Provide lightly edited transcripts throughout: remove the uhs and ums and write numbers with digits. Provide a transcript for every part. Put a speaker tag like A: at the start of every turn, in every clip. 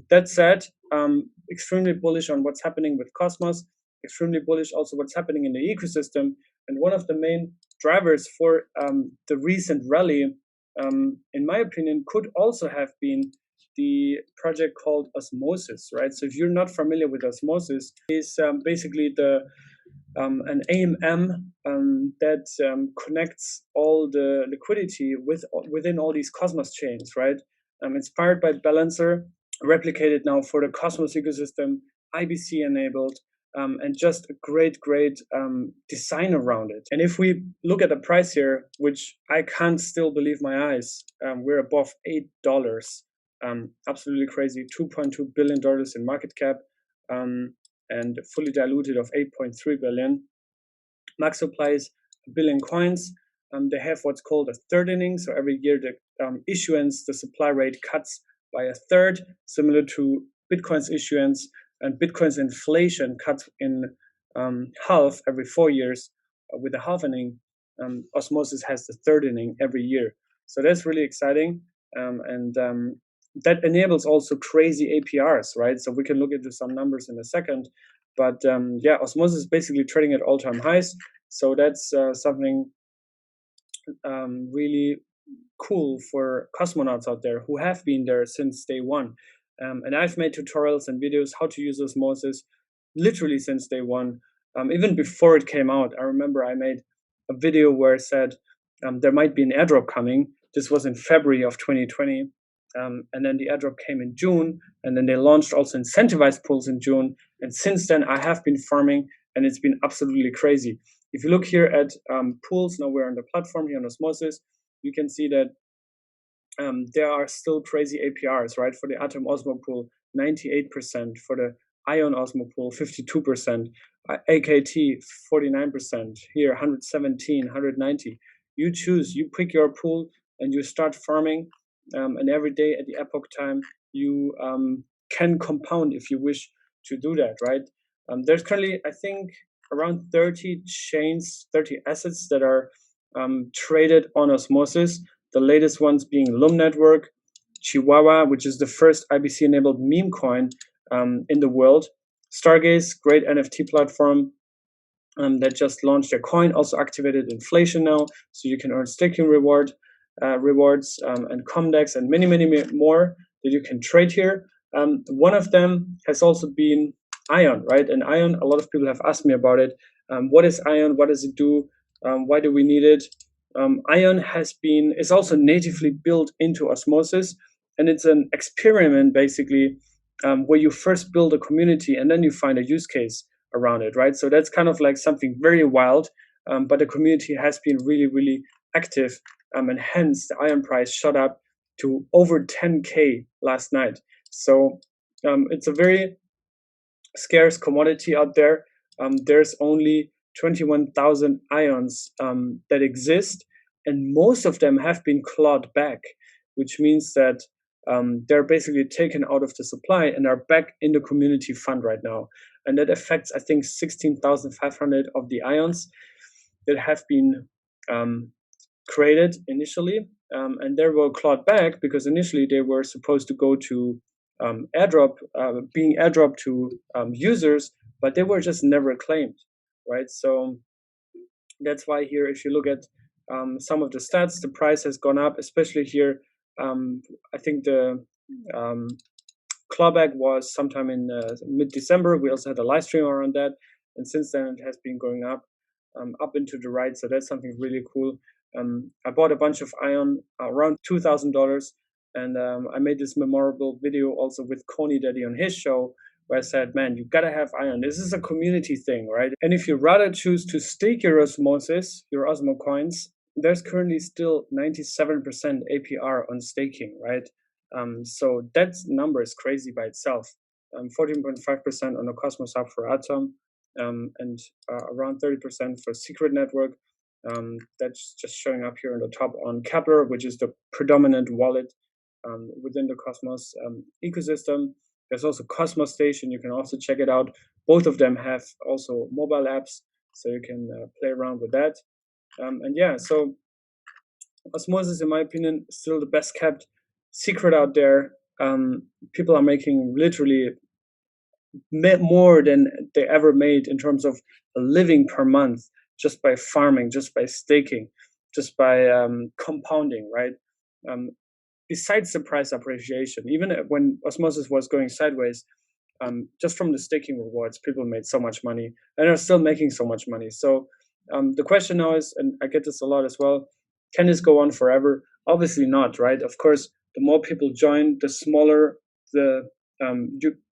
A: That said, extremely bullish on what's happening with Cosmos, extremely bullish also what's happening in the ecosystem. And one of the main drivers for the recent rally, in my opinion, could also have been the project called Osmosis, right? So if you're not familiar with Osmosis, it's basically an AMM that connects all the liquidity within all these Cosmos chains, right? Inspired by Balancer, replicated now for the Cosmos ecosystem, IBC enabled, and just a great design around it. And if we look at the price here, which I can't still believe my eyes, we're above $8. Absolutely crazy, $2.2 billion in market cap, and fully diluted of 8.3 billion. Max supply is 1 billion coins. They have what's called a third inning. So every year the issuance, the supply rate cuts by a third, similar to Bitcoin's issuance, and Bitcoin's inflation cuts in half every 4 years with a half inning. Osmosis has the third inning every year. So that's really exciting. And that enables also crazy APRs, right? So we can look into some numbers in a second. But yeah, Osmosis is basically trading at all-time highs. So that's something really cool for cosmonauts out there who have been there since day one. And I've made tutorials and videos how to use Osmosis literally since day one. Even before it came out, I remember I made a video where I said there might be an airdrop coming. This was in February of 2020. And then the airdrop came in June, and then they launched also incentivized pools in June. And since then, I have been farming, and it's been absolutely crazy. If you look here at pools, now we're on the platform here on Osmosis, you can see that there are still crazy APRs, right? For the Atom Osmo pool, 98%. For the Ion Osmo pool, 52%. AKT, 49%. Here, 117, 190. You choose, you pick your pool, and you start farming. And every day at the epoch time, you can compound if you wish to do that, right? There's currently, I think, around 30 chains, 30 assets that are traded on Osmosis. The latest ones being Loom Network, Chihuahua, which is the first IBC-enabled meme coin in the world. Stargaze, great NFT platform that just launched their coin, also activated inflation now, so you can earn staking rewards and Comdex and many more that you can trade here. One of them has also been Ion, right? And Ion, a lot of people have asked me about it. What is Ion? What does it do? Why do we need it? Ion is also natively built into Osmosis, and it's an experiment basically where you first build a community and then you find a use case around it, right? So that's kind of like something very wild, but the community has been really active, and hence the Ion price shot up to over 10K last night. So it's a very scarce commodity out there. There's only 21,000 Ions that exist, and most of them have been clawed back, which means that they're basically taken out of the supply and are back in the community fund right now. And that affects, I think, 16,500 of the Ions that have been created initially, and they were clawed back because initially they were supposed to go to being airdropped to users, but they were just never claimed, right? So that's why here, if you look at some of the stats, the price has gone up, especially here. I think the clawback was sometime in mid-December. We also had a live stream around that, and since then it has been going up into the right. So that's something really cool. I bought a bunch of Ion around $2,000, and I made this memorable video also with Coney Daddy on his show, where I said, man, you gotta have Ion. This is a community thing, right? And if you rather choose to stake your Osmosis, your Osmo coins, there's currently still 97% APR on staking, right? So that number is crazy by itself. 14.5% on the Cosmos Hub for Atom, and around 30% for Secret Network. That's just showing up here on the top on Kepler, which is the predominant wallet within the Cosmos ecosystem. There's also Cosmos Station. You can also check it out. Both of them have also mobile apps, so you can play around with that. And yeah, so Osmosis, in my opinion, is still the best kept secret out there. people are making literally more than they ever made in terms of a living per month, just by farming, just by staking, just by compounding, right? Besides the price appreciation, even when Osmosis was going sideways, just from the staking rewards, people made so much money and are still making so much money. So the question now is, and I get this a lot as well, can this go on forever? Obviously not, right? Of course, the more people join, the smaller the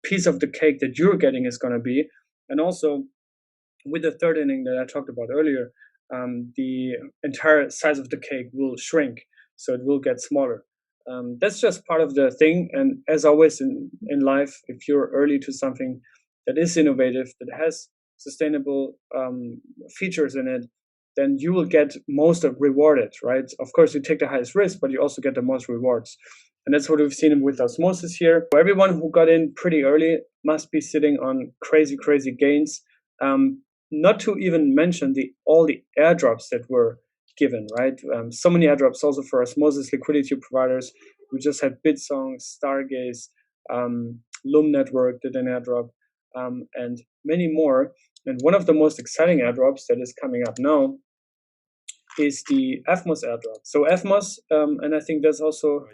A: piece of the cake that you're getting is going to be. And also, with the third inning that I talked about earlier, the entire size of the cake will shrink, so it will get smaller. That's just part of the thing. And as always in life, if you're early to something that is innovative, that has sustainable features in it, then you will get most of rewarded, right? Of course, you take the highest risk, but you also get the most rewards. And that's what we've seen with Osmosis here. Everyone who got in pretty early must be sitting on crazy, crazy gains. Not to even mention all the airdrops that were given, right? So many airdrops also for Osmosis liquidity providers. We just had Bitsong, Stargaze, Loom Network did an airdrop, and many more. And one of the most exciting airdrops that is coming up now is the Fmos airdrop. So Fmos, and I think there's also